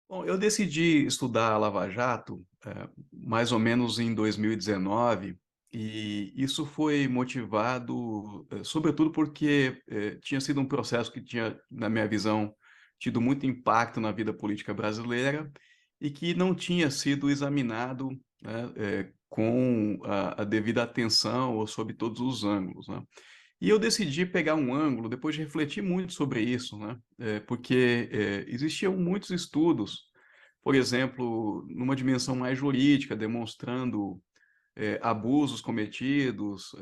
Bom, eu decidi estudar a Lava Jato, mais ou menos em 2019, e isso foi motivado, sobretudo porque tinha sido um processo que tinha, na minha visão, tido muito impacto na vida política brasileira e que não tinha sido examinado, né, com a devida atenção ou sob todos os ângulos, né? E eu decidi pegar um ângulo, depois de refletir muito sobre isso, né? Porque existiam muitos estudos, por exemplo, numa dimensão mais jurídica, demonstrando abusos cometidos,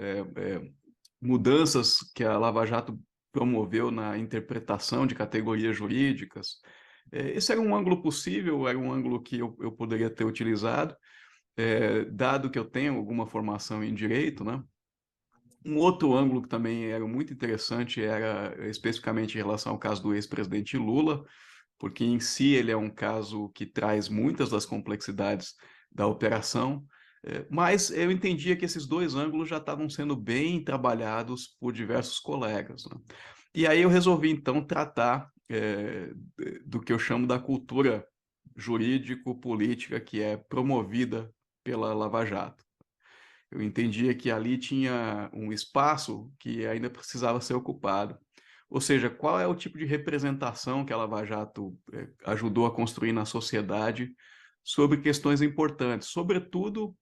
mudanças que a Lava Jato promoveu na interpretação de categorias jurídicas. Esse era um ângulo possível, era um ângulo que eu poderia ter utilizado, dado que eu tenho alguma formação em direito, né? Um outro ângulo que também era muito interessante era especificamente em relação ao caso do ex-presidente Lula, porque em si ele é um caso que traz muitas das complexidades da operação, mas eu entendia que esses dois ângulos já estavam sendo bem trabalhados por diversos colegas, né? E aí eu resolvi então tratar do que eu chamo da cultura jurídico-política que é promovida pela Lava Jato. Eu entendia que ali tinha um espaço que ainda precisava ser ocupado. Ou seja, qual é o tipo de representação que a Lava Jato ajudou a construir na sociedade sobre questões importantes, sobretudo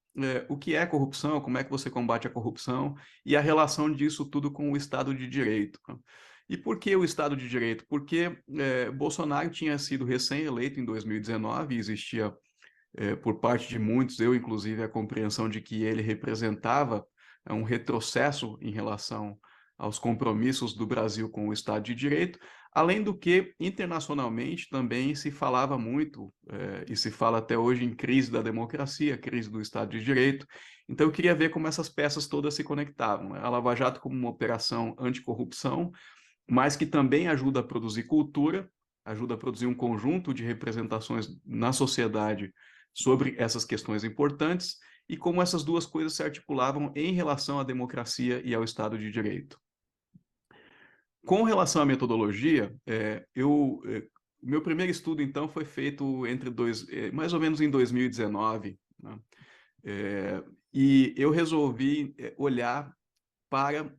o que é corrupção, como é que você combate a corrupção e a relação disso tudo com o Estado de Direito, né? E por que o Estado de Direito? Porque Bolsonaro tinha sido recém-eleito em 2019 e existia por parte de muitos, eu inclusive, a compreensão de que ele representava um retrocesso em relação aos compromissos do Brasil com o Estado de Direito, além do que, internacionalmente, também se falava muito, e se fala até hoje em crise da democracia, crise do Estado de Direito. Então, eu queria ver como essas peças todas se conectavam, né? A Lava Jato como uma operação anticorrupção, mas que também ajuda a produzir cultura, ajuda a produzir um conjunto de representações na sociedade sobre essas questões importantes e como essas duas coisas se articulavam em relação à democracia e ao Estado de Direito. Com relação à metodologia, meu primeiro estudo, então, foi feito mais ou menos em 2019, né? E eu resolvi olhar para...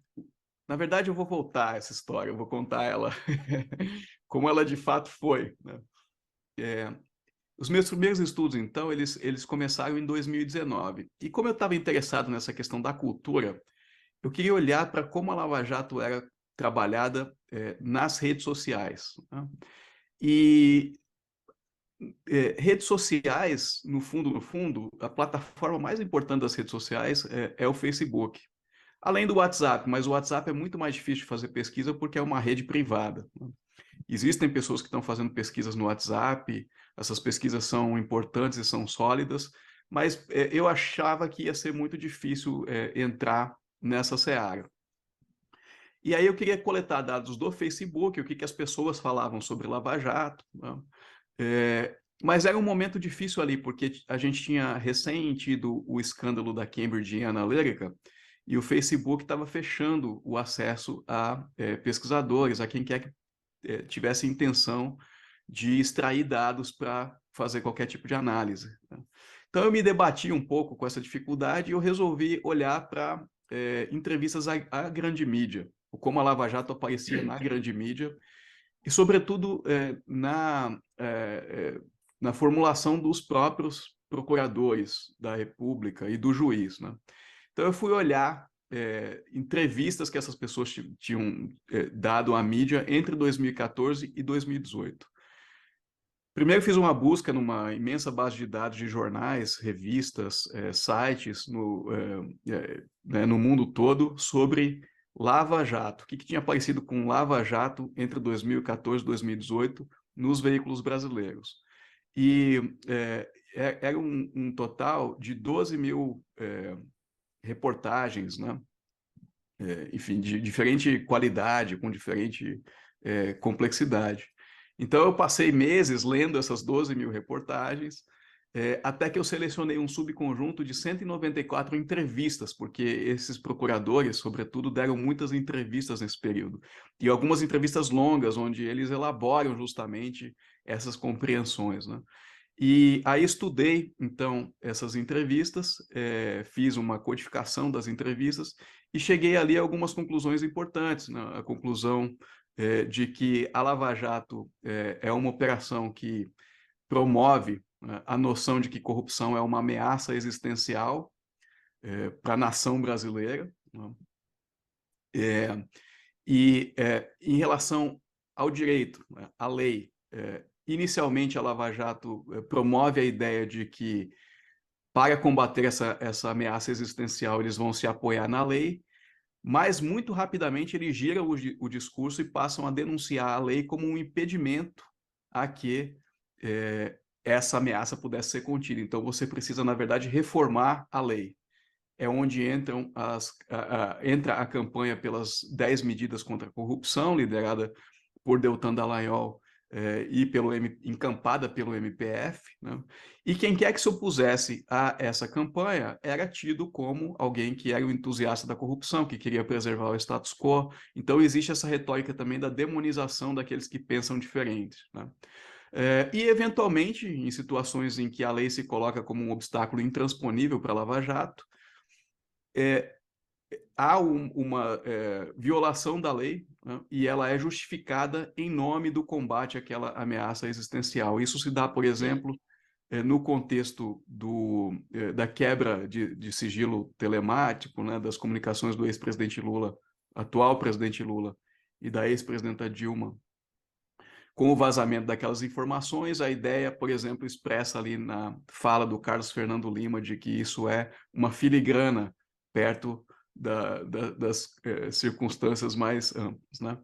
Na verdade, eu vou voltar a essa história, eu vou contar ela como ela de fato foi, né? Os meus primeiros estudos, então, eles começaram em 2019. E como eu estava interessado nessa questão da cultura, eu queria olhar para como a Lava Jato era trabalhada nas redes sociais, né? E redes sociais, no fundo, a plataforma mais importante das redes sociais é o Facebook. Além do WhatsApp, mas o WhatsApp é muito mais difícil de fazer pesquisa porque é uma rede privada, né? Existem pessoas que estão fazendo pesquisas no WhatsApp, essas pesquisas são importantes e são sólidas, mas eu achava que ia ser muito difícil entrar nessa seara. E aí eu queria coletar dados do Facebook, o que, que as pessoas falavam sobre Lava Jato, né? Mas era um momento difícil ali, porque a gente tinha recém tido o escândalo da Cambridge Analytica, e o Facebook estava fechando o acesso a pesquisadores, a quem quer que tivesse intenção de extrair dados para fazer qualquer tipo de análise, né? Então eu me debati um pouco com essa dificuldade e eu resolvi olhar para entrevistas à grande mídia, como a Lava Jato aparecia na grande mídia e, sobretudo, na formulação dos próprios procuradores da República e do juiz, né? Então eu fui olhar entrevistas que essas pessoas tinham dado à mídia entre 2014 e 2018. Primeiro fiz uma busca numa imensa base de dados de jornais, revistas, sites né, no mundo todo sobre Lava Jato. O que tinha aparecido com Lava Jato entre 2014 e 2018 nos veículos brasileiros. E era um total de 12 mil reportagens, né? Enfim, de diferente qualidade, com diferente complexidade. Então, eu passei meses lendo essas 12 mil reportagens, até que eu selecionei um subconjunto de 194 entrevistas, porque esses procuradores, sobretudo, deram muitas entrevistas nesse período. E algumas entrevistas longas, onde eles elaboram justamente essas compreensões, né? E aí estudei, então, essas entrevistas, fiz uma codificação das entrevistas e cheguei ali a algumas conclusões importantes, né? A conclusão de que a Lava Jato é uma operação que promove, né, a noção de que corrupção é uma ameaça existencial para a nação brasileira, né? Em relação ao direito, né, à lei, inicialmente a Lava Jato promove a ideia de que, para combater essa ameaça existencial, eles vão se apoiar na lei, mas muito rapidamente ele gira o discurso e passam a denunciar a lei como um impedimento a que essa ameaça pudesse ser contida. Então você precisa, na verdade, reformar a lei. É onde entra a campanha pelas 10 medidas contra a corrupção, liderada por Deltan Dallagnol e encampada pelo MPF, né? E quem quer que se opusesse a essa campanha era tido como alguém que era um entusiasta da corrupção, que queria preservar o status quo. Então existe essa retórica também da demonização daqueles que pensam diferente, né? E, eventualmente, em situações em que a lei se coloca como um obstáculo intransponível para a Lava Jato, há uma violação da lei, né, e ela é justificada em nome do combate àquela ameaça existencial. Isso se dá, por exemplo, no contexto da quebra de sigilo telemático, né, das comunicações do ex-presidente Lula, atual presidente Lula, e da ex-presidenta Dilma, com o vazamento daquelas informações. A ideia, por exemplo, expressa ali na fala do Carlos Fernando Lima de que isso é uma filigrana perto das circunstâncias mais amplas, né?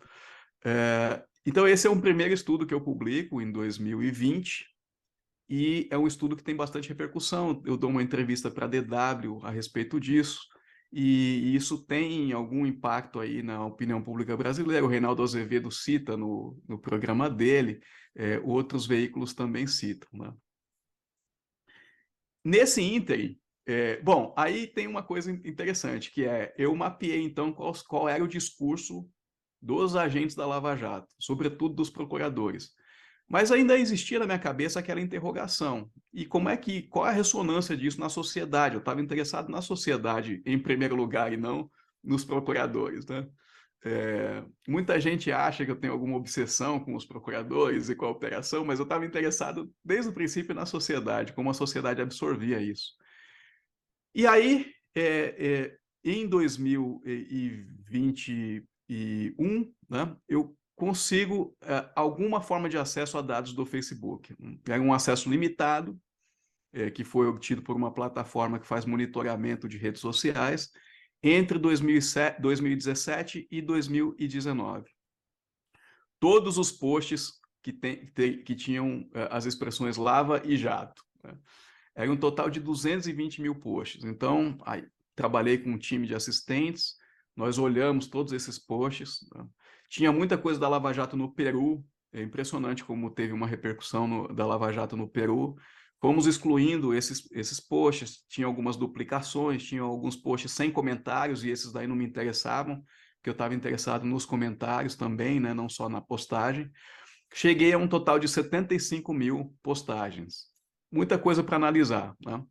Então, esse é um primeiro estudo que eu publico em 2020, e é um estudo que tem bastante repercussão. Eu dou uma entrevista para a DW a respeito disso, e isso tem algum impacto aí na opinião pública brasileira. O Reinaldo Azevedo cita no programa dele, outros veículos também citam, né? Nesse ínterim, bom, aí tem uma coisa interessante, que eu mapeei, então, qual era o discurso dos agentes da Lava Jato, sobretudo dos procuradores. Mas ainda existia na minha cabeça aquela interrogação. E qual é a ressonância disso na sociedade? Eu estava interessado na sociedade em primeiro lugar e não nos procuradores, né? Muita gente acha que eu tenho alguma obsessão com os procuradores e com a operação, mas eu estava interessado desde o princípio na sociedade, como a sociedade absorvia isso. E aí, em 2021, né, eu consigo alguma forma de acesso a dados do Facebook. Era um acesso limitado, que foi obtido por uma plataforma que faz monitoramento de redes sociais entre 2017 e 2019. Todos os posts que tinham as expressões lava e jato, né? Era um total de 220 mil posts. Então, aí, trabalhei com um time de assistentes, nós olhamos todos esses posts, né? Tinha muita coisa da Lava Jato no Peru, é impressionante como teve uma repercussão da Lava Jato no Peru. Fomos excluindo esses posts, tinha algumas duplicações, tinha alguns posts sem comentários, e esses daí não me interessavam, porque eu estava interessado nos comentários também, né? Não só na postagem. Cheguei a um total de 75 mil postagens. Muita coisa para analisar, né?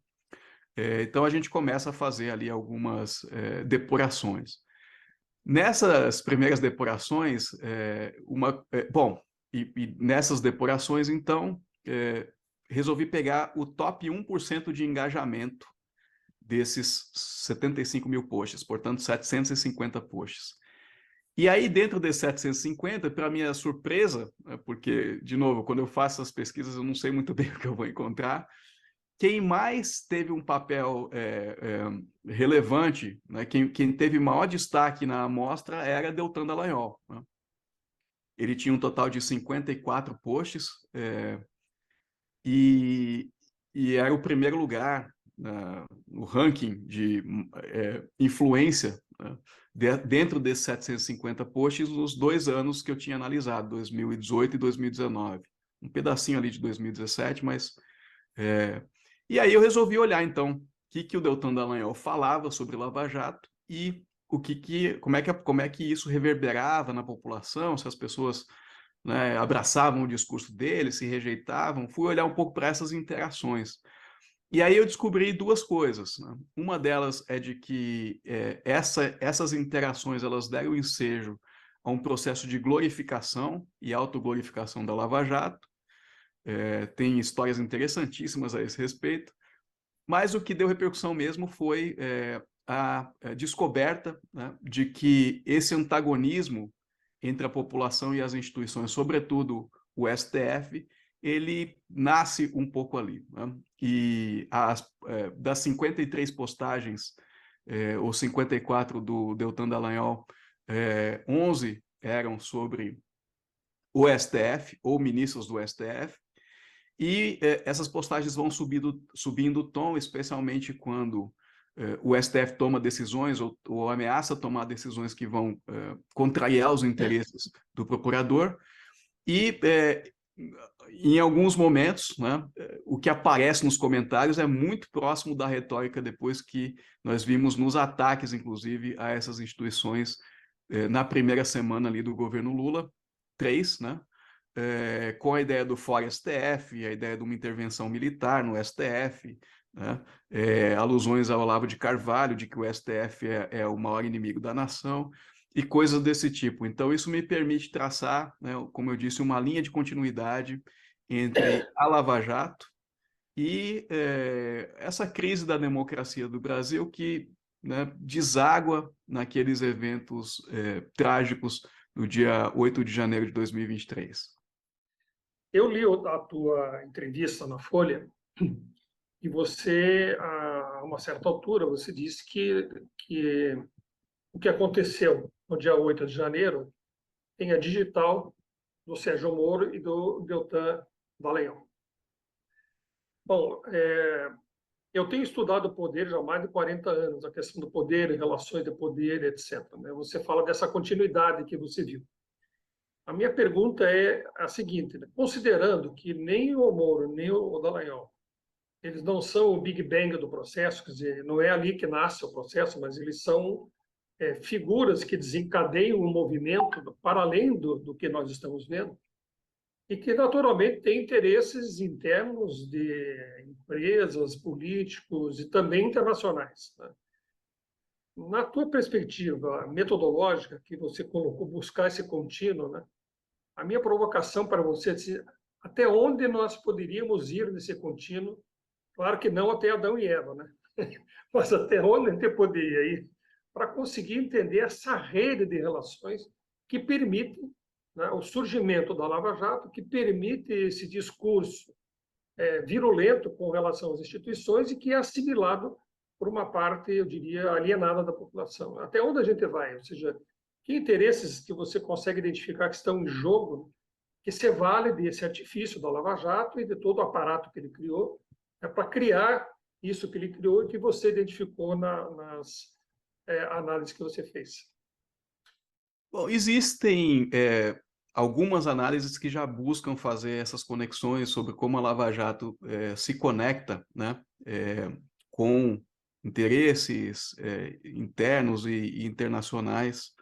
Então a gente começa a fazer ali algumas depurações. Nessas primeiras depurações, bom, e nessas depurações, então, resolvi pegar o top 1% de engajamento desses 75 mil posts, portanto, 750 posts. E aí, dentro desses 750, para minha surpresa, porque, de novo, quando eu faço essas pesquisas, eu não sei muito bem o que eu vou encontrar, quem mais teve um papel relevante, né, quem teve maior destaque na amostra era Deltan Dallagnol, né? Ele tinha um total de 54 posts, e era o primeiro lugar no ranking de influência, né, dentro desses 750 posts nos 2 anos que eu tinha analisado, 2018 e 2019. Um pedacinho ali de 2017, mas... E aí eu resolvi olhar, então, o que o Deltan Dallagnol falava sobre Lava Jato e como é que isso reverberava na população, se as pessoas, né, abraçavam o discurso dele, se rejeitavam. Fui olhar um pouco para essas interações. E aí eu descobri duas coisas, né? Uma delas é de que essas interações elas deram ensejo a um processo de glorificação e autoglorificação da Lava Jato. Tem histórias interessantíssimas a esse respeito, mas o que deu repercussão mesmo foi a descoberta, né, de que esse antagonismo entre a população e as instituições, sobretudo o STF, ele nasce um pouco ali, né? E das 53 postagens, ou 54 do Deltan Dallagnol, 11 eram sobre o STF ou ministros do STF, e essas postagens vão subindo o tom, especialmente quando o STF toma decisões ou ameaça tomar decisões que vão contrariar os interesses do procurador. E, em alguns momentos, né, o que aparece nos comentários é muito próximo da retórica depois que nós vimos nos ataques, inclusive, a essas instituições na primeira semana ali do governo Lula, 3, né? Com a ideia do fora STF, a ideia de uma intervenção militar no STF, né? Alusões ao Olavo de Carvalho, de que o STF é o maior inimigo da nação, e coisas desse tipo. Então, isso me permite traçar, né, como eu disse, uma linha de continuidade entre a Lava Jato e essa crise da democracia do Brasil que, né, deságua naqueles eventos trágicos do dia 8 de janeiro de 2023. Eu li a tua entrevista na Folha e você, a uma certa altura, você disse que o que aconteceu no dia 8 de janeiro tem a digital do Sérgio Moro e do Deltan Dallagnol. Bom, eu tenho estudado o poder já há mais de 40 anos, a questão do poder, relações de poder, etc. Você fala dessa continuidade que você viu. A minha pergunta é a seguinte, né? Considerando que nem o Moro, nem o Dallagnol, eles não são o Big Bang do processo, quer dizer, não é ali que nasce o processo, mas eles são figuras que desencadeiam um movimento para além do que nós estamos vendo e que, naturalmente, têm interesses internos de empresas, políticos e também internacionais, né? Na tua perspectiva metodológica que você colocou, buscar esse contínuo, né? A minha provocação para você é dizer, até onde nós poderíamos ir nesse contínuo? Claro que não até Adão e Eva, né? Mas até onde a gente poderia ir para conseguir entender essa rede de relações que permite, né, o surgimento da Lava Jato, que permite esse discurso virulento com relação às instituições e que é assimilado por uma parte, eu diria, alienada da população. Até onde a gente vai? Ou seja, que interesses que você consegue identificar que estão em jogo, que se vale desse artifício da Lava Jato e de todo o aparato que ele criou, para criar isso que ele criou e que você identificou nas análises que você fez. Bom, existem algumas análises que já buscam fazer essas conexões sobre como a Lava Jato se conecta, né, com interesses internos e internacionais.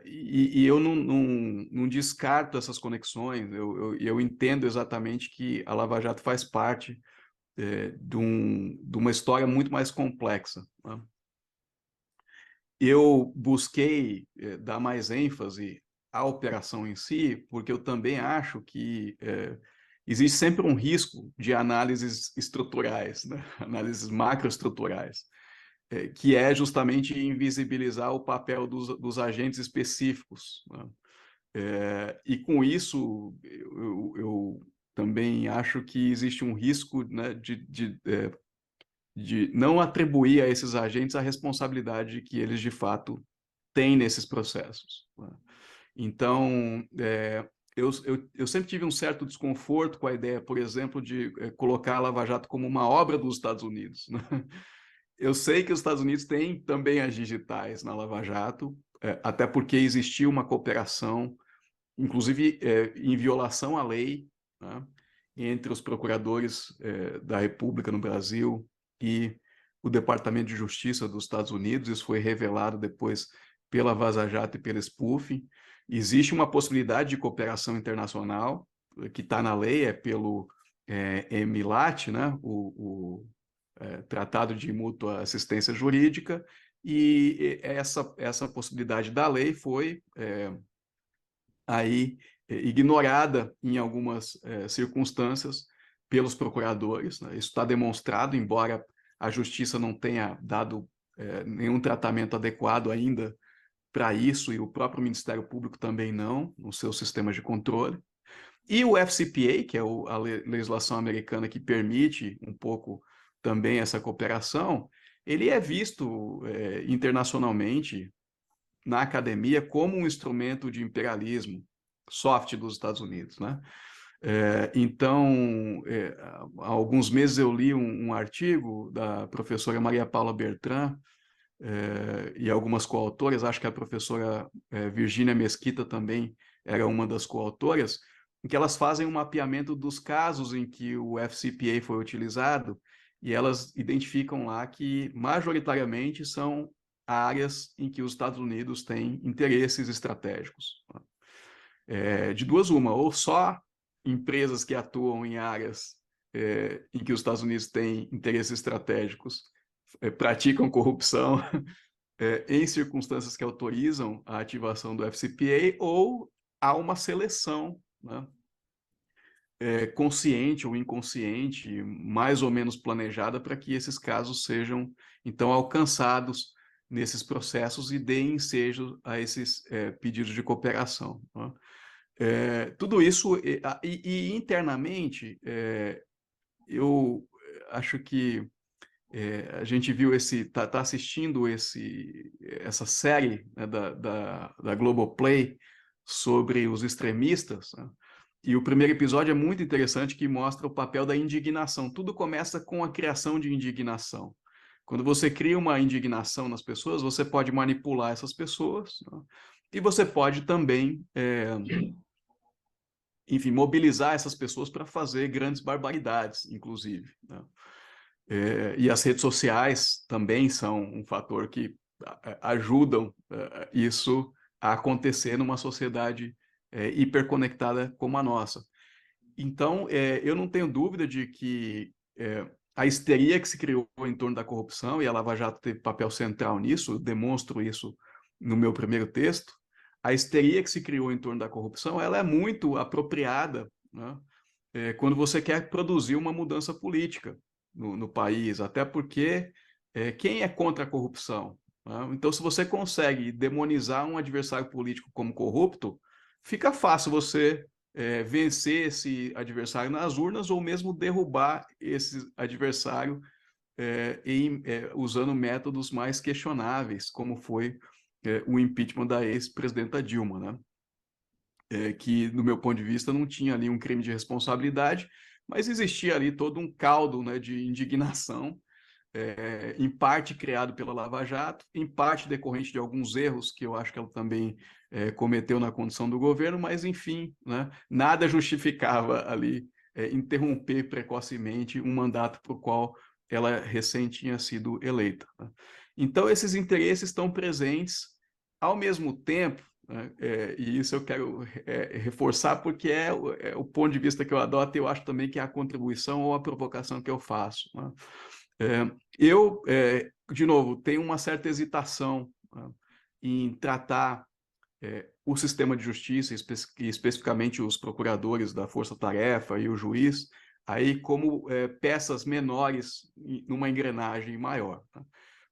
E eu não descarto essas conexões, eu entendo exatamente que a Lava Jato faz parte de uma história muito mais complexa, né? Eu busquei dar mais ênfase à operação em si, porque eu também acho que existe sempre um risco de análises estruturais, né? Análises macroestruturais, que é justamente invisibilizar o papel dos agentes específicos, né? E com isso, eu também acho que existe um risco, né, de não atribuir a esses agentes a responsabilidade que eles de fato têm nesses processos, né? Então, eu sempre tive um certo desconforto com a ideia, por exemplo, de colocar a Lava Jato como uma obra dos Estados Unidos, né? Eu sei que os Estados Unidos têm também as digitais na Lava Jato, até porque existia uma cooperação, inclusive em violação à lei, né, entre os procuradores da República no Brasil e o Departamento de Justiça dos Estados Unidos. Isso foi revelado depois pela Vaza Jato e pela spoofing. Existe uma possibilidade de cooperação internacional, que está na lei, é pelo EMILAT, né? Tratado de Mútua Assistência Jurídica, e essa possibilidade da lei foi aí ignorada em algumas circunstâncias pelos procuradores, né? Isso está demonstrado, embora a justiça não tenha dado nenhum tratamento adequado ainda para isso, e o próprio Ministério Público também não, nos seus sistemas de controle. E o FCPA, que é a legislação americana que permite um pouco também essa cooperação, ele é visto internacionalmente na academia como um instrumento de imperialismo soft dos Estados Unidos, né? Então, há alguns meses eu li um artigo da professora Maria Paula Bertrand e algumas coautoras, acho que a professora Virgínia Mesquita também era uma das coautoras, em que elas fazem um mapeamento dos casos em que o FCPA foi utilizado, e elas identificam lá que majoritariamente são áreas em que os Estados Unidos têm interesses estratégicos. De duas uma, ou só empresas que atuam em áreas em que os Estados Unidos têm interesses estratégicos praticam corrupção em circunstâncias que autorizam a ativação do FCPA, ou há uma seleção, né, consciente ou inconsciente, mais ou menos planejada, para que esses casos sejam, então, alcançados nesses processos e deem ensejo a esses pedidos de cooperação, né? Tudo isso, e internamente, eu acho que a gente viu tá assistindo essa série, né, da Globoplay sobre os extremistas, né? E o primeiro episódio é muito interessante, que mostra o papel da indignação. Tudo começa com a criação de indignação. Quando você cria uma indignação nas pessoas, você pode manipular essas pessoas, né? E você pode também, enfim, mobilizar essas pessoas para fazer grandes barbaridades, inclusive, né? E as redes sociais também são um fator que ajudam isso a acontecer numa sociedade hiperconectada como a nossa. Então, eu não tenho dúvida de que a histeria que se criou em torno da corrupção, e a Lava Jato teve papel central nisso, eu demonstro isso no meu primeiro texto, a histeria que se criou em torno da corrupção, ela é muito apropriada, né, quando você quer produzir uma mudança política no país, até porque quem é contra a corrupção, né? Então, se você consegue demonizar um adversário político como corrupto, fica fácil você vencer esse adversário nas urnas, ou mesmo derrubar esse adversário usando métodos mais questionáveis, como foi o impeachment da ex-presidenta Dilma, né? Que, do meu ponto de vista, não tinha ali um crime de responsabilidade, mas existia ali todo um caldo, né, de indignação, em parte criado pela Lava Jato, em parte decorrente de alguns erros que eu acho que ela também cometeu na condução do governo, mas, enfim, né, nada justificava ali interromper precocemente um mandato para o qual ela recém tinha sido eleita, né? Então, esses interesses estão presentes ao mesmo tempo, né, e isso eu quero reforçar, porque o ponto de vista que eu adoto, e eu acho também que é a contribuição ou a provocação que eu faço, né? Eu, de novo, tenho uma certa hesitação, né, em tratar o sistema de justiça, especificamente os procuradores da força-tarefa e o juiz, aí como peças menores numa engrenagem maior, né?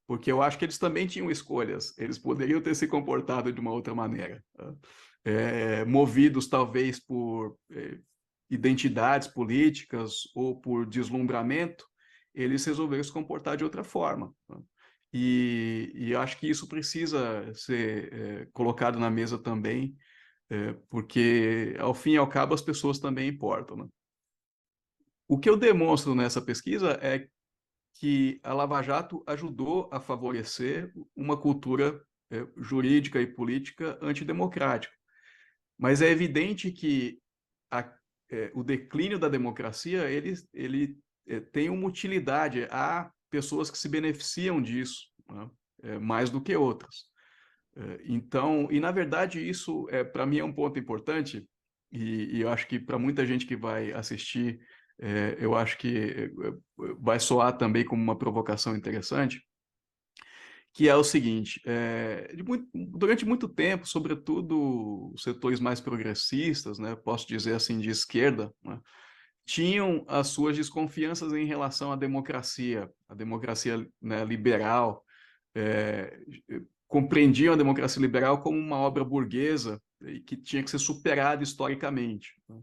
Porque eu acho que eles também tinham escolhas, eles poderiam ter se comportado de uma outra maneira, né? Movidos talvez por identidades políticas ou por deslumbramento, eles resolveram se comportar de outra forma, né? E acho que isso precisa ser colocado na mesa também, porque, ao fim e ao cabo, as pessoas também importam, né? O que eu demonstro nessa pesquisa é que a Lava Jato ajudou a favorecer uma cultura jurídica e política antidemocrática. Mas é evidente que o declínio da democracia ele tem uma utilidade. Há pessoas que se beneficiam disso, né, mais do que outras. Então, e na verdade isso para mim é um ponto importante, e eu acho que para muita gente que vai assistir, eu acho que vai soar também como uma provocação interessante, que é o seguinte: durante muito tempo, sobretudo os setores mais progressistas, né, posso dizer assim, de esquerda, né, tinham as suas desconfianças em relação à democracia, a democracia, né, liberal, é, compreendiam a democracia liberal como uma obra burguesa e que tinha que ser superada historicamente, né?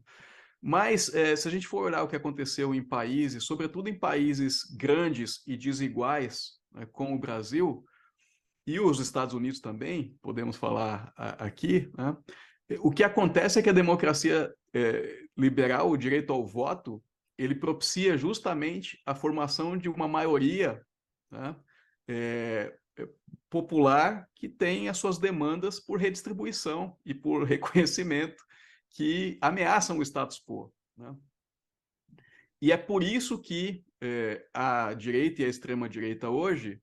Mas, se a gente for olhar o que aconteceu em países, sobretudo em países grandes e desiguais, né, como o Brasil, e os Estados Unidos também, podemos falar aqui, né? O que acontece é que a democracia liberal, o direito ao voto, ele propicia justamente a formação de uma maioria, né, popular que tem as suas demandas por redistribuição e por reconhecimento que ameaçam o status quo, né? E é por isso que a direita e a extrema-direita hoje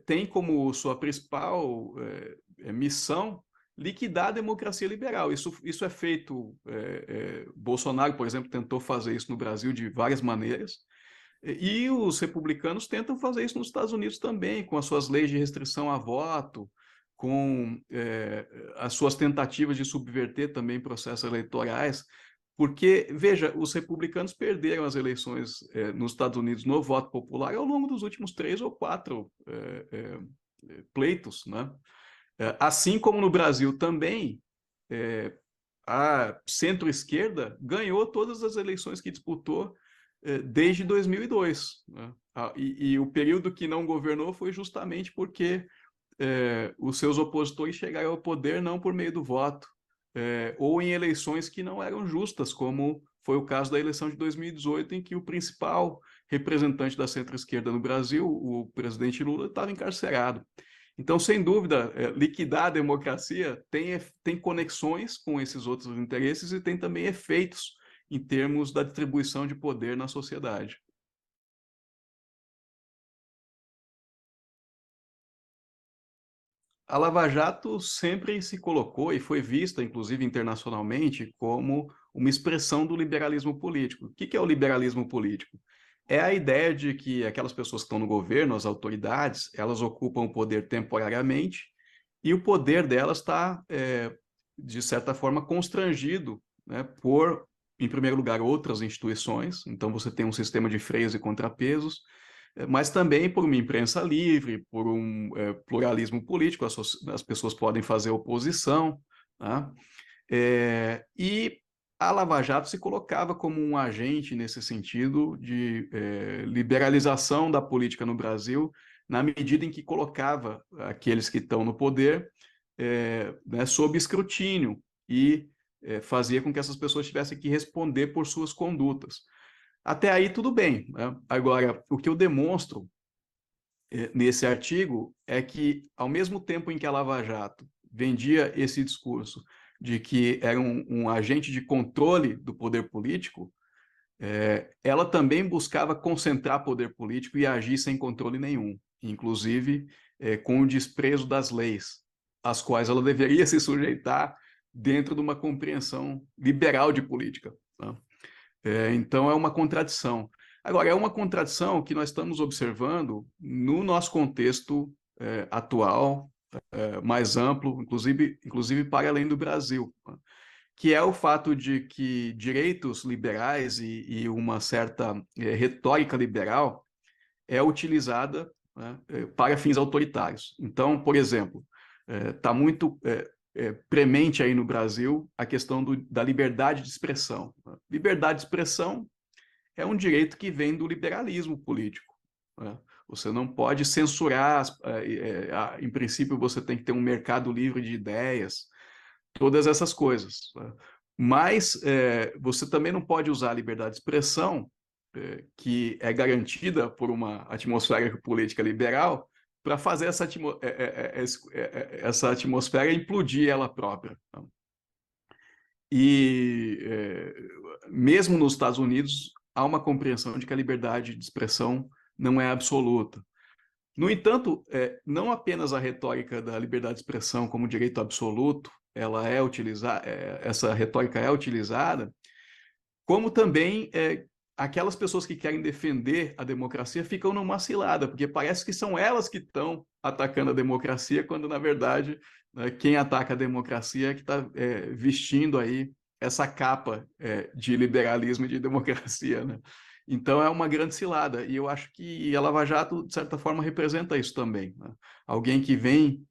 têm como sua principal missão liquidar a democracia liberal. Isso é feito. Bolsonaro, por exemplo, tentou fazer isso no Brasil de várias maneiras, e os republicanos tentam fazer isso nos Estados Unidos também, com as suas leis de restrição a voto, com as suas tentativas de subverter também processos eleitorais. Porque, veja, os republicanos perderam as eleições nos Estados Unidos no voto popular ao longo dos últimos 3 ou 4 pleitos, né? Assim como no Brasil também, a centro-esquerda ganhou todas as eleições que disputou desde 2002, né? E o período que não governou foi justamente porque os seus opositores chegaram ao poder não por meio do voto, ou em eleições que não eram justas, como foi o caso da eleição de 2018, em que o principal representante da centro-esquerda no Brasil, o presidente Lula, estava encarcerado. Então, sem dúvida, liquidar a democracia tem conexões com esses outros interesses e tem também efeitos em termos da distribuição de poder na sociedade. A Lava Jato sempre se colocou e foi vista, inclusive internacionalmente, como uma expressão do liberalismo político. O que é o liberalismo político? É a ideia de que aquelas pessoas que estão no governo, as autoridades, elas ocupam o poder temporariamente e o poder delas está, de certa forma, constrangido, né, por, em primeiro lugar, outras instituições. Então, você tem um sistema de freios e contrapesos, mas também por uma imprensa livre, por um pluralismo político, as pessoas podem fazer oposição, tá? E a Lava Jato se colocava como um agente nesse sentido de liberalização da política no Brasil, na medida em que colocava aqueles que estão no poder né, sob escrutínio e fazia com que essas pessoas tivessem que responder por suas condutas. Até aí tudo bem, né? Agora, o que eu demonstro nesse artigo é que, ao mesmo tempo em que a Lava Jato vendia esse discurso de que era um agente de controle do poder político, ela também buscava concentrar poder político e agir sem controle nenhum, inclusive com o desprezo das leis, às quais ela deveria se sujeitar dentro de uma compreensão liberal de política, tá? Então, é uma contradição. Agora, é uma contradição que nós estamos observando no nosso contexto atual, mais amplo, inclusive para além do Brasil, tá? Que é o fato de que direitos liberais e uma certa retórica liberal é utilizada, né, para fins autoritários. Então, por exemplo, está muito premente aí no Brasil a questão da liberdade de expressão. Liberdade de expressão é um direito que vem do liberalismo político, né? Você não pode censurar, em princípio você tem que ter um mercado livre de ideias, todas essas coisas, né? Mas você também não pode usar a liberdade de expressão, que é garantida por uma atmosfera política liberal, para fazer essa atmosfera implodir ela própria, né? E mesmo nos Estados Unidos há uma compreensão de que a liberdade de expressão não é absoluta. No entanto, não apenas a retórica da liberdade de expressão como direito absoluto, ela é utilizada, essa retórica é utilizada, como também aquelas pessoas que querem defender a democracia ficam numa cilada, porque parece que são elas que estão atacando a democracia, quando, na verdade, né, quem ataca a democracia é que está vestindo aí essa capa de liberalismo e de democracia, né? Então é uma grande cilada, e eu acho que a Lava Jato, de certa forma, representa isso também, né? Alguém que vem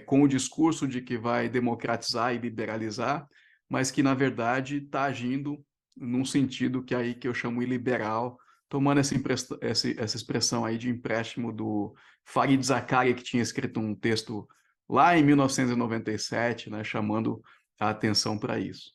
com o discurso de que vai democratizar e liberalizar, mas que, na verdade, está agindo num sentido que aí que eu chamo iliberal, tomando essa expressão aí de empréstimo do Fareed Zakaria, que tinha escrito um texto lá em 1997, né, chamando a atenção para isso.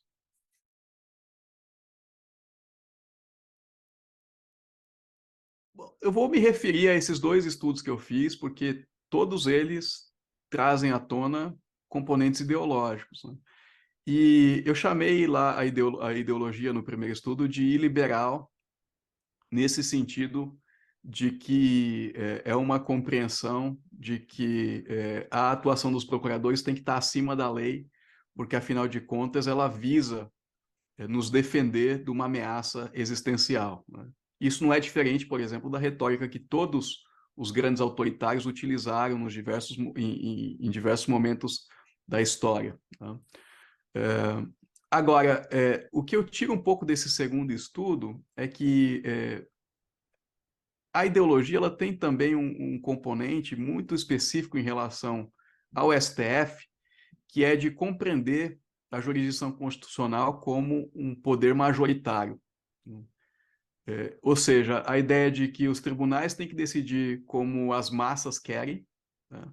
Eu vou me referir a esses dois estudos que eu fiz, porque todos eles trazem à tona componentes ideológicos, né? E eu chamei lá a ideologia no primeiro estudo de iliberal, nesse sentido de que é uma compreensão de que a atuação dos procuradores tem que estar acima da lei, porque, afinal de contas, ela visa nos defender de uma ameaça existencial, né? Isso não é diferente, por exemplo, da retórica que todos os grandes autoritários utilizaram em diversos momentos da história, tá? Agora, o que eu tiro um pouco desse segundo estudo é que a ideologia ela tem também um componente muito específico em relação ao STF, que é de compreender a jurisdição constitucional como um poder majoritário. Ou seja, a ideia de que os tribunais têm que decidir como as massas querem, tá?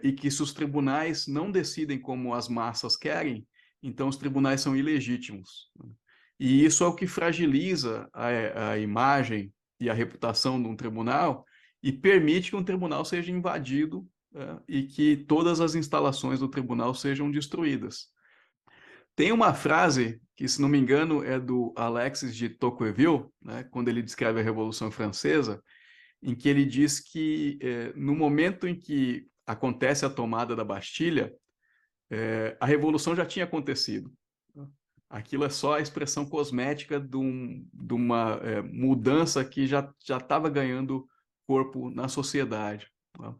E que se os tribunais não decidem como as massas querem, então os tribunais são ilegítimos, né? E isso é o que fragiliza a imagem e a reputação de um tribunal e permite que um tribunal seja invadido, né, e que todas as instalações do tribunal sejam destruídas. Tem uma frase que, se não me engano, é do Alexis de Tocqueville, né, quando ele descreve a Revolução Francesa, em que ele diz que no momento em que acontece a tomada da Bastilha, a Revolução já tinha acontecido. Aquilo é só a expressão cosmética de uma mudança que já estava ganhando corpo na sociedade, tá?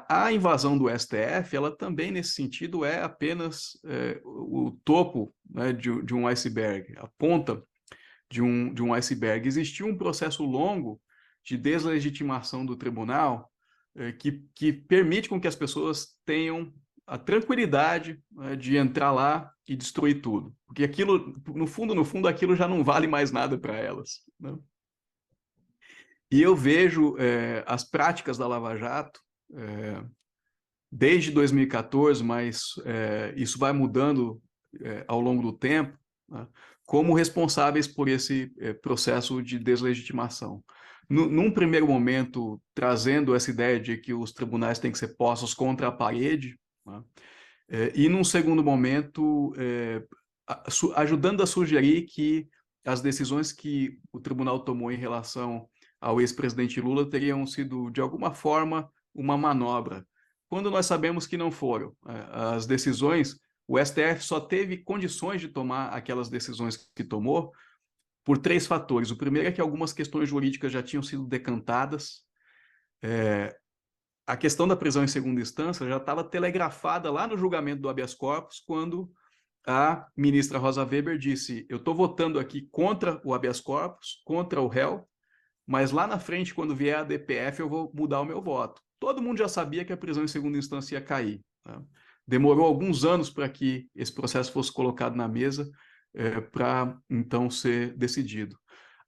A invasão do STF, ela também, nesse sentido, é apenas o topo, né, de um iceberg, a ponta de um iceberg. Existiu um processo longo de deslegitimação do tribunal que permite com que as pessoas tenham a tranquilidade, né, de entrar lá e destruir tudo. Porque aquilo, no fundo, aquilo já não vale mais nada para elas, né? E eu vejo as práticas da Lava Jato, desde 2014, mas isso vai mudando ao longo do tempo, né, como responsáveis por esse processo de deslegitimação. Num primeiro momento, trazendo essa ideia de que os tribunais têm que ser postos contra a parede, né, e num segundo momento, ajudando a sugerir que as decisões que o tribunal tomou em relação ao ex-presidente Lula teriam sido, de alguma forma, uma manobra, quando nós sabemos que não foram. As decisões, o STF só teve condições de tomar aquelas decisões que tomou por três fatores. O primeiro é que algumas questões jurídicas já tinham sido decantadas. A questão da prisão em segunda instância já estava telegrafada lá no julgamento do habeas corpus, quando a ministra Rosa Weber disse: eu estou votando aqui contra o habeas corpus, contra o réu, mas lá na frente, quando vier a DPF, eu vou mudar o meu voto. Todo mundo já sabia que a prisão em segunda instância ia cair, tá? Demorou alguns anos para que esse processo fosse colocado na mesa, para então ser decidido.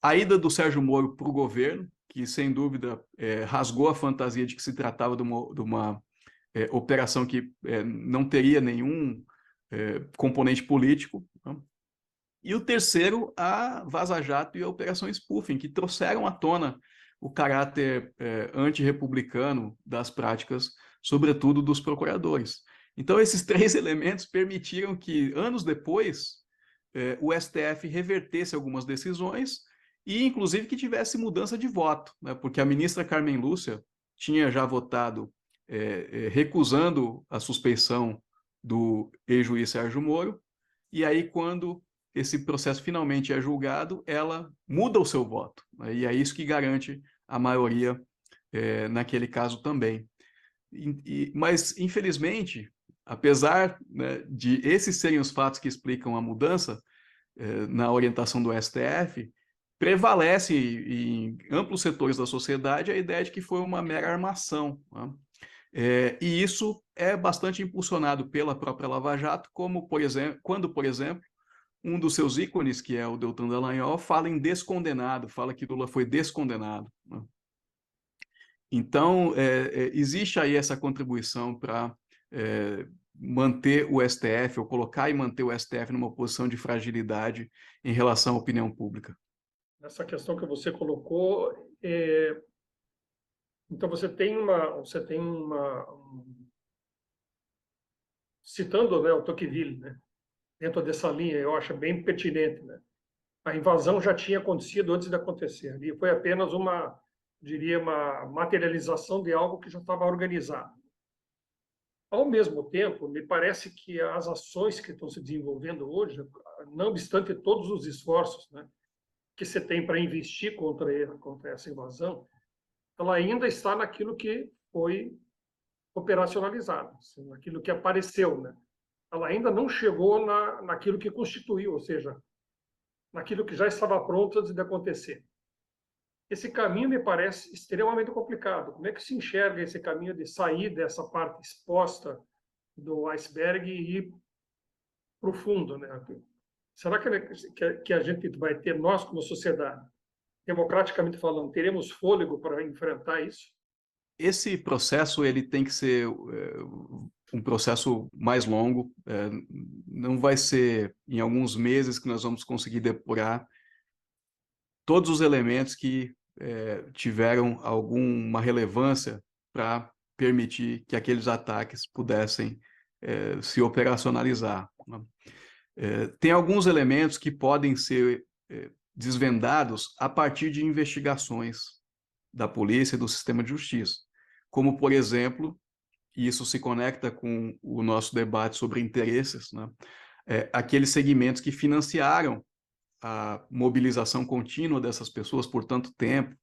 A ida do Sérgio Moro para o governo, que sem dúvida rasgou a fantasia de que se tratava de uma operação que não teria nenhum componente político, tá? E o terceiro, a Vaza Jato e a Operação Spoofing, que trouxeram à tona o caráter antirrepublicano das práticas, sobretudo dos procuradores. Então, esses três elementos permitiram que, anos depois, o STF revertesse algumas decisões e, inclusive, que tivesse mudança de voto, né? Porque a ministra Carmen Lúcia tinha já votado recusando a suspeição do ex-juiz Sérgio Moro, e aí quando esse processo finalmente é julgado, ela muda o seu voto, né? E é isso que garante a maioria naquele caso também. Mas, infelizmente, apesar, né, de esses serem os fatos que explicam a mudança na orientação do STF, prevalece em amplos setores da sociedade a ideia de que foi uma mera armação, né? E isso é bastante impulsionado pela própria Lava Jato, como, por exemplo, quando, por exemplo, um dos seus ícones, que é o Deltan Dallagnol, fala em descondenado, fala que Lula foi descondenado, né? Então, existe aí essa contribuição para manter o STF, ou colocar e manter o STF numa posição de fragilidade em relação à opinião pública. Essa questão que você colocou, então citando, né, o Tocqueville, né, dentro dessa linha, eu acho bem pertinente, né? A invasão já tinha acontecido antes de acontecer. Ali foi apenas diria, uma materialização de algo que já estava organizado. Ao mesmo tempo, me parece que as ações que estão se desenvolvendo hoje, não obstante todos os esforços, né, que você tem para investir contra essa invasão, ela ainda está naquilo que foi operacionalizado, assim, naquilo que apareceu, né? Ela ainda não chegou naquilo que constituiu, ou seja, naquilo que já estava pronto antes de acontecer. Esse caminho me parece extremamente complicado. Como é que se enxerga esse caminho de sair dessa parte exposta do iceberg e ir para o fundo, né? Será que a gente vai ter, nós como sociedade, democraticamente falando, teremos fôlego para enfrentar isso? Esse processo ele tem que ser um processo mais longo, não vai ser em alguns meses que nós vamos conseguir depurar todos os elementos que tiveram alguma relevância para permitir que aqueles ataques pudessem se operacionalizar, né? Tem alguns elementos que podem ser desvendados a partir de investigações da polícia e do sistema de justiça, como, por exemplo, e isso se conecta com o nosso debate sobre interesses, né? Aqueles segmentos que financiaram a mobilização contínua dessas pessoas por tanto tempo,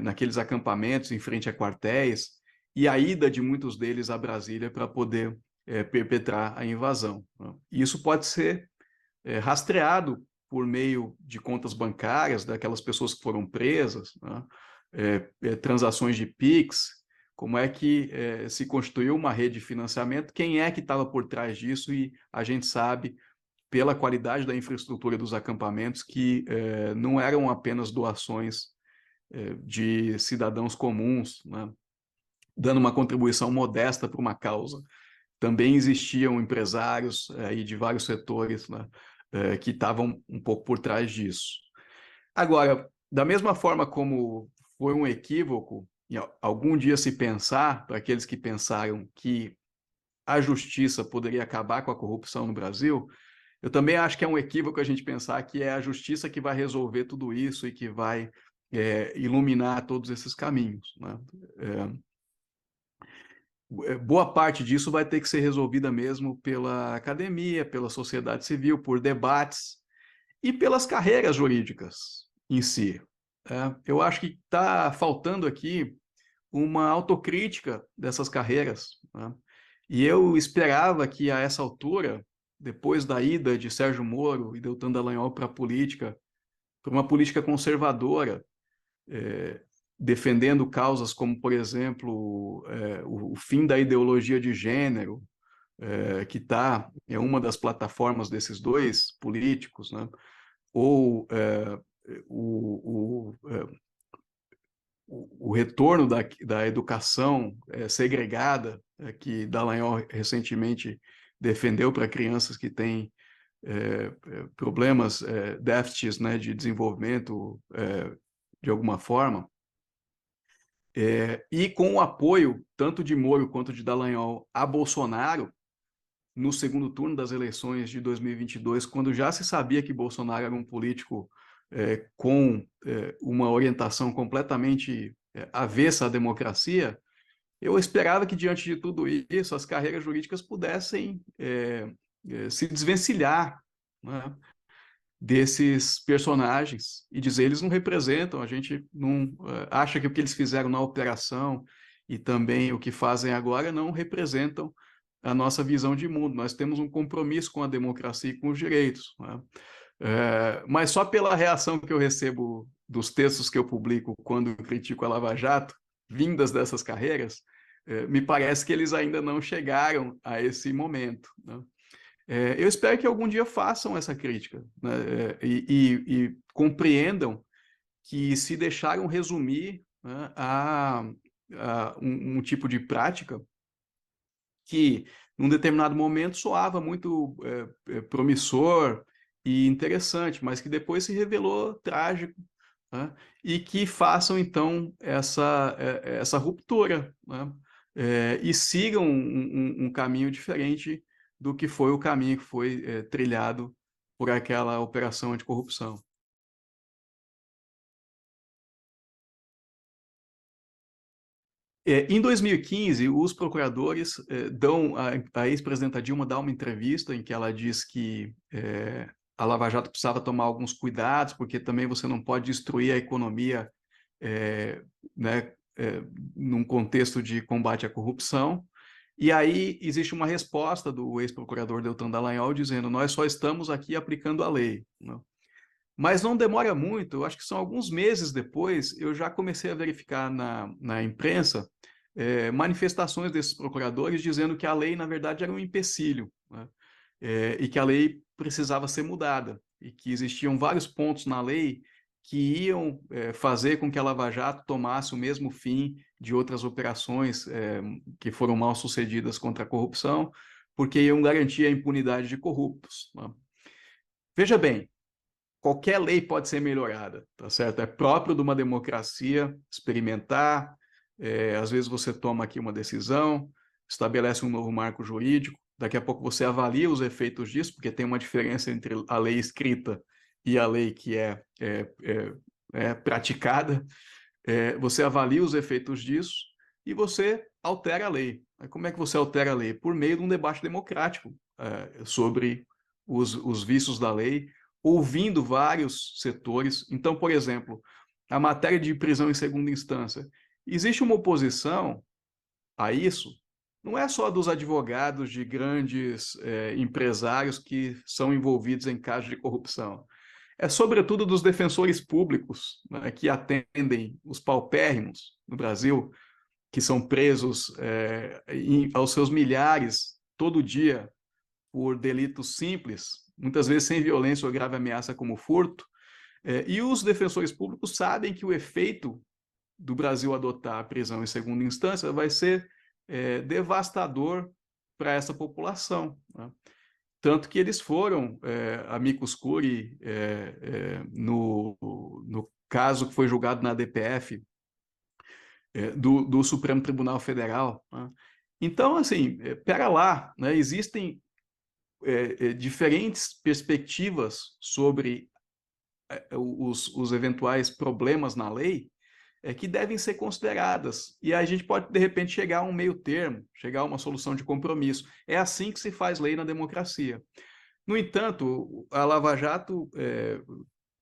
naqueles acampamentos em frente a quartéis, e a ida de muitos deles a Brasília para poder perpetrar a invasão, né? Isso pode ser rastreado por meio de contas bancárias daquelas pessoas que foram presas, né? Transações de PIX, como é que se constituiu uma rede de financiamento, quem é que estava por trás disso, e a gente sabe, pela qualidade da infraestrutura dos acampamentos, que não eram apenas doações de cidadãos comuns, né, dando uma contribuição modesta para uma causa. Também existiam empresários aí de vários setores, né, que estavam um pouco por trás disso. Agora, da mesma forma como foi um equívoco algum dia se pensar, para aqueles que pensaram que a justiça poderia acabar com a corrupção no Brasil, eu também acho que é um equívoco a gente pensar que é a justiça que vai resolver tudo isso e que vai iluminar todos esses caminhos, né? Boa parte disso vai ter que ser resolvida mesmo pela academia, pela sociedade civil, por debates e pelas carreiras jurídicas em si. Eu acho que está faltando aqui uma autocrítica dessas carreiras, né? E eu esperava que, a essa altura, depois da ida de Sérgio Moro e Deltan Dallagnol para a política, para uma política conservadora, defendendo causas como, por exemplo, o fim da ideologia de gênero, que é uma das plataformas desses dois políticos, né? Ou o retorno da educação segregada, que Dallagnol recentemente defendeu para crianças que têm problemas, déficits, né, de desenvolvimento, de alguma forma, e com o apoio tanto de Moro quanto de Dallagnol a Bolsonaro no segundo turno das eleições de 2022, quando já se sabia que Bolsonaro era um político com uma orientação completamente avessa à democracia, eu esperava que, diante de tudo isso, as carreiras jurídicas pudessem se desvencilhar, né, desses personagens e dizer eles não representam, a gente não acha que o que eles fizeram na operação e também o que fazem agora não representam a nossa visão de mundo. Nós temos um compromisso com a democracia e com os direitos, né? Mas só pela reação que eu recebo dos textos que eu publico quando eu critico a Lava Jato, vindas dessas carreiras, me parece que eles ainda não chegaram a esse momento, né? Eu espero que algum dia façam essa crítica, né? E compreendam que se deixaram resumir, né, a um tipo de prática que, num determinado momento, soava muito promissor e interessante, mas que depois se revelou trágico, né? E que façam, então, essa ruptura, né? E sigam um caminho diferente do que foi o caminho que foi trilhado por aquela operação anticorrupção. Em 2015, os procuradores dão, a ex-presidenta Dilma dá uma entrevista em que ela diz que a Lava Jato precisava tomar alguns cuidados, porque também você não pode destruir a economia, né, num contexto de combate à corrupção. E aí existe uma resposta do ex-procurador Deltan Dallagnol dizendo: nós só estamos aqui aplicando a lei, né? Mas não demora muito, eu acho que são alguns meses depois, eu já comecei a verificar na imprensa manifestações desses procuradores dizendo que a lei, na verdade, era um empecilho, né? E que a lei precisava ser mudada, e que existiam vários pontos na lei que iam fazer com que a Lava Jato tomasse o mesmo fim de outras operações que foram mal sucedidas contra a corrupção, porque iam garantir a impunidade de corruptos, né? Veja bem, qualquer lei pode ser melhorada, tá certo? É próprio de uma democracia experimentar. Às vezes você toma aqui uma decisão, estabelece um novo marco jurídico, daqui a pouco você avalia os efeitos disso, porque tem uma diferença entre a lei escrita e a lei que é praticada. Você avalia os efeitos disso e você altera a lei. Como é que você altera a lei? Por meio de um debate democrático sobre os vícios da lei, ouvindo vários setores. Então, por exemplo, a matéria de prisão em segunda instância. Existe uma oposição a isso, não é só dos advogados de grandes empresários que são envolvidos em casos de corrupção. É sobretudo dos defensores públicos, né, que atendem os paupérrimos no Brasil, que são presos aos seus milhares todo dia por delitos simples, muitas vezes sem violência ou grave ameaça como furto. E os defensores públicos sabem que o efeito do Brasil adotar a prisão em segunda instância vai ser devastador para essa população, né? Tanto que eles foram amicus curiae no caso que foi julgado na DPF do Supremo Tribunal Federal, né? Então, assim, pera lá, né? Existem diferentes perspectivas sobre os eventuais problemas na lei que devem ser consideradas. E a gente pode, de repente, chegar a um meio termo, chegar a uma solução de compromisso. É assim que se faz lei na democracia. No entanto, a Lava Jato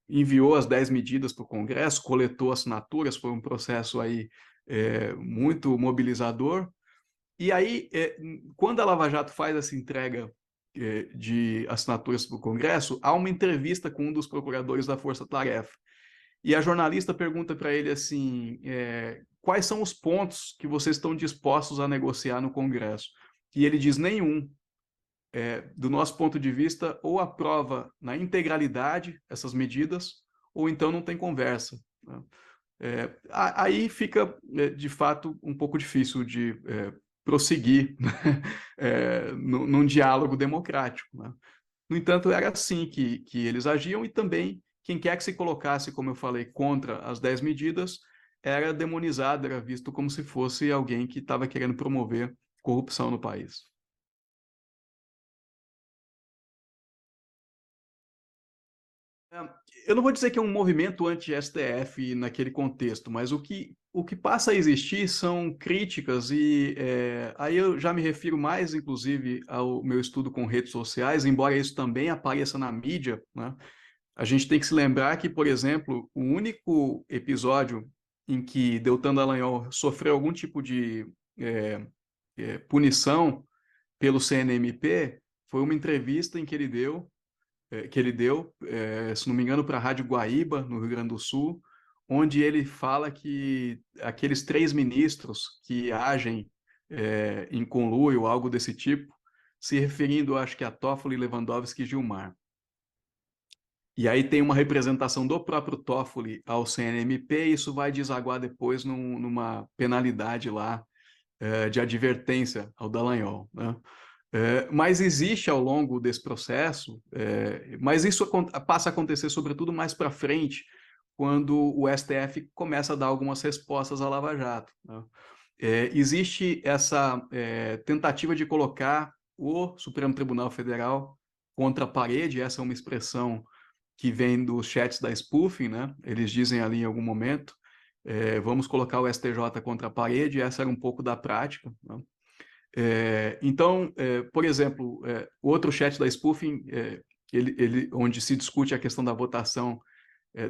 enviou as 10 medidas para o Congresso, coletou assinaturas, foi um processo aí muito mobilizador. E aí, quando a Lava Jato faz essa entrega de assinaturas para o Congresso, há uma entrevista com um dos procuradores da Força Tarefa. E a jornalista pergunta para ele assim, quais são os pontos que vocês estão dispostos a negociar no Congresso? E ele diz, nenhum. Do nosso ponto de vista, ou aprova na integralidade essas medidas, ou então não tem conversa, né? Aí fica, de fato, um pouco difícil de prosseguir num diálogo democrático, né? No entanto, era assim que eles agiam, e também quem quer que se colocasse, como eu falei, contra as 10 medidas, era demonizado, era visto como se fosse alguém que estava querendo promover corrupção no país. Eu não vou dizer que é um movimento anti-STF naquele contexto, mas o que o que passa a existir são críticas e aí eu já me refiro mais, inclusive, ao meu estudo com redes sociais, embora isso também apareça na mídia, né? A gente tem que se lembrar que, por exemplo, o único episódio em que Deltan Dallagnol sofreu algum tipo de punição pelo CNMP foi uma entrevista em que ele deu, se não me engano, para a Rádio Guaíba, no Rio Grande do Sul, onde ele fala que aqueles 3 ministros que agem em conluio, algo desse tipo, se referindo, acho que a Toffoli, Lewandowski e Gilmar. E aí tem uma representação do próprio Toffoli ao CNMP, e isso vai desaguar depois numa penalidade lá de advertência ao Dallagnol, né? Mas existe ao longo desse processo, mas isso passa a acontecer sobretudo mais para frente, quando o STF começa a dar algumas respostas à Lava Jato, né? Existe essa tentativa de colocar o Supremo Tribunal Federal contra a parede, essa é uma expressão que vem dos chats da spoofing, né? Eles dizem ali em algum momento, vamos colocar o STJ contra a parede, essa era um pouco da prática, né? Então, por exemplo, outro chat da spoofing, onde se discute a questão da votação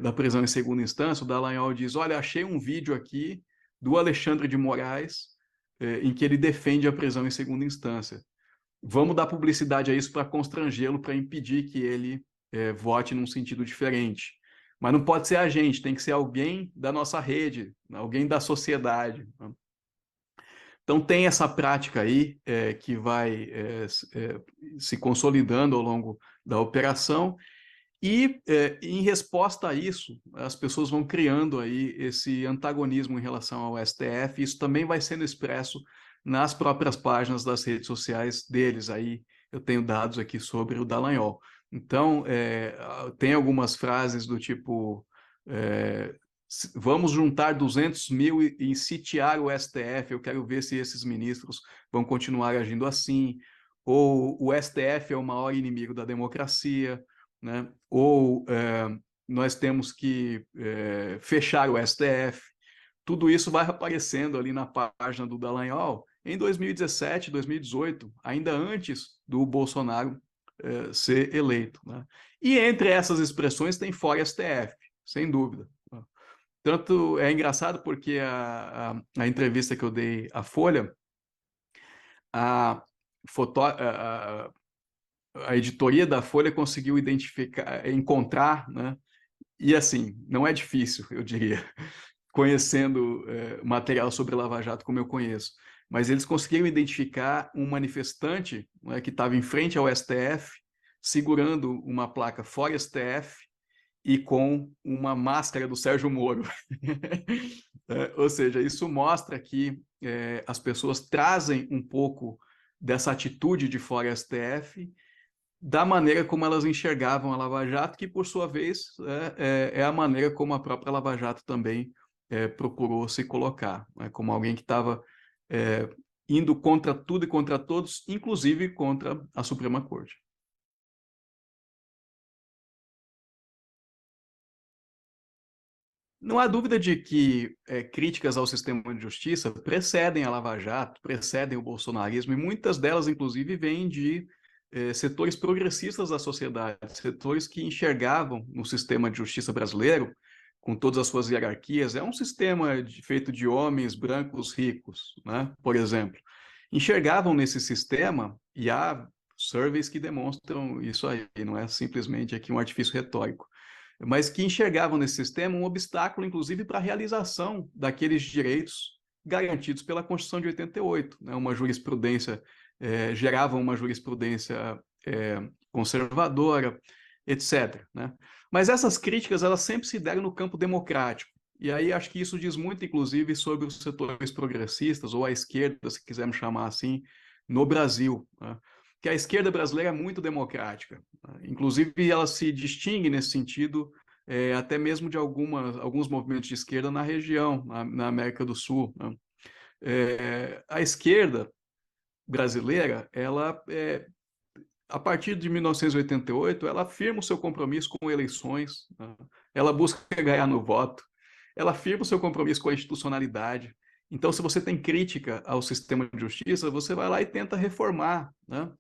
da prisão em segunda instância, o Dallagnol diz, olha, achei um vídeo aqui do Alexandre de Moraes, em que ele defende a prisão em segunda instância. Vamos dar publicidade a isso para constrangê-lo, para impedir que ele vote num sentido diferente. Mas não pode ser a gente, tem que ser alguém da nossa rede, alguém da sociedade, né? Então, tem essa prática aí que vai se consolidando ao longo da operação e, em resposta a isso, as pessoas vão criando aí esse antagonismo em relação ao STF, isso também vai sendo expresso nas próprias páginas das redes sociais deles. Aí eu tenho dados aqui sobre o Dallagnol. Então, tem algumas frases do tipo... vamos juntar 200 mil e sitiar o STF, eu quero ver se esses ministros vão continuar agindo assim, ou o STF é o maior inimigo da democracia, né? Ou nós temos que fechar o STF. Tudo isso vai aparecendo ali na página do Dallagnol em 2017, 2018, ainda antes do Bolsonaro ser eleito, né? E entre essas expressões tem fora STF, sem dúvida. Tanto é engraçado porque a entrevista que eu dei à Folha, a, a editoria da Folha conseguiu identificar, encontrar, né? E assim, não é difícil, eu diria, conhecendo material sobre Lava Jato como eu conheço, mas eles conseguiram identificar um manifestante, né, que estava em frente ao STF, segurando uma placa fora STF, e com uma máscara do Sérgio Moro. Ou seja, isso mostra que as pessoas trazem um pouco dessa atitude de fora STF da maneira como elas enxergavam a Lava Jato, que, por sua vez, é a maneira como a própria Lava Jato também procurou se colocar, né, como alguém que estava indo contra tudo e contra todos, inclusive contra a Suprema Corte. Não há dúvida de que críticas ao sistema de justiça precedem a Lava Jato, precedem o bolsonarismo, e muitas delas, inclusive, vêm de setores progressistas da sociedade, setores que enxergavam no sistema de justiça brasileiro, com todas as suas hierarquias, é um sistema feito de homens brancos ricos, né? Por exemplo. Enxergavam nesse sistema, e há surveys que demonstram isso aí, não é simplesmente aqui um artifício retórico, mas que enxergavam nesse sistema um obstáculo, inclusive, para a realização daqueles direitos garantidos pela Constituição de 88, né? Uma jurisprudência, gerava uma jurisprudência conservadora, etc., né? Mas essas críticas, elas sempre se deram no campo democrático, e aí acho que isso diz muito, inclusive, sobre os setores progressistas, ou a esquerda, se quisermos chamar assim, no Brasil, né? Que a esquerda brasileira é muito democrática, né? Inclusive ela se distingue nesse sentido até mesmo de alguns movimentos de esquerda na região, na América do Sul, né? A esquerda brasileira, ela, a partir de 1988, ela afirma o seu compromisso com eleições, né? Ela busca ganhar no voto, ela afirma o seu compromisso com a institucionalidade. Então, se você tem crítica ao sistema de justiça, você vai lá e tenta reformar, né?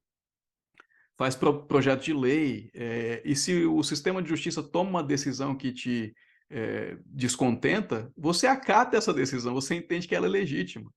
Faz projeto de lei, e se o sistema de justiça toma uma decisão que te descontenta, você acata essa decisão, você entende que ela é legítima.